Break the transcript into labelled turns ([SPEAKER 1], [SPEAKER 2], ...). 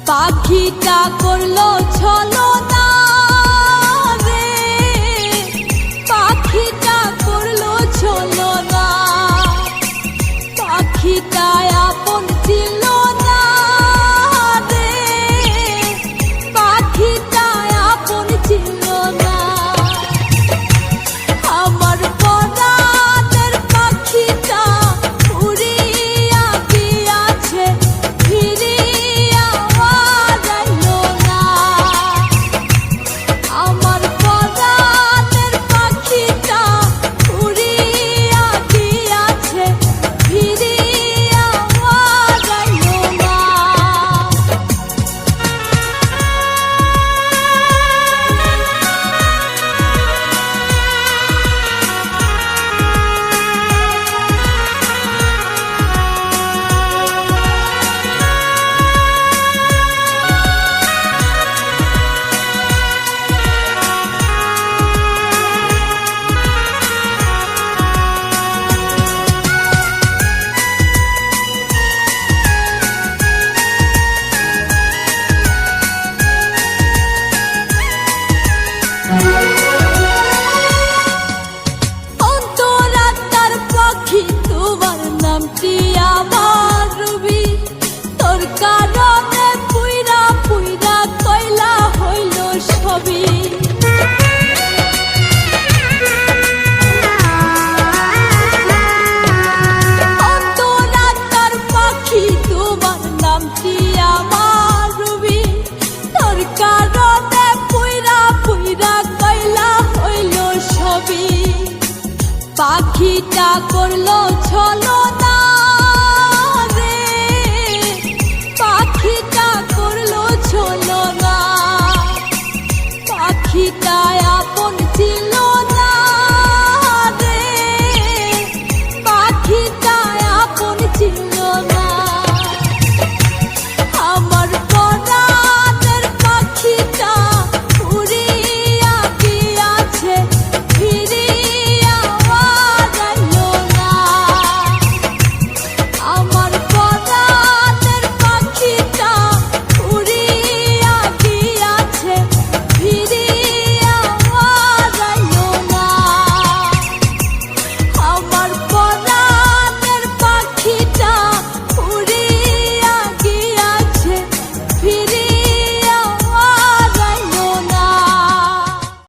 [SPEAKER 1] পাখিটা করলো ছলনা রে, পাখিটা করলো ছলনা, পাখিটা আপন ছিল না রে, পাখিটা আপন ছিল না। আমার পরাণের পাখিটা উড়িয়া গিয়াছে, ফিরিয়া আইলো না। আমার পরাণের পাখিটা উড়িয়া গিয়াছে, ফিরিয়া আইলো না। অন্তরাত্মার পাখি তোমার নামটি আমার রবি, তোর কারণে পুইরা পুইরা কয়লা হইল সবই। অন্তরাত্মার পাখি তোমার নামটি আমার রবি, তোর কারণে পুইরা পুইরা কয়লা হইল সবই। পাখিটা করলো ছলনা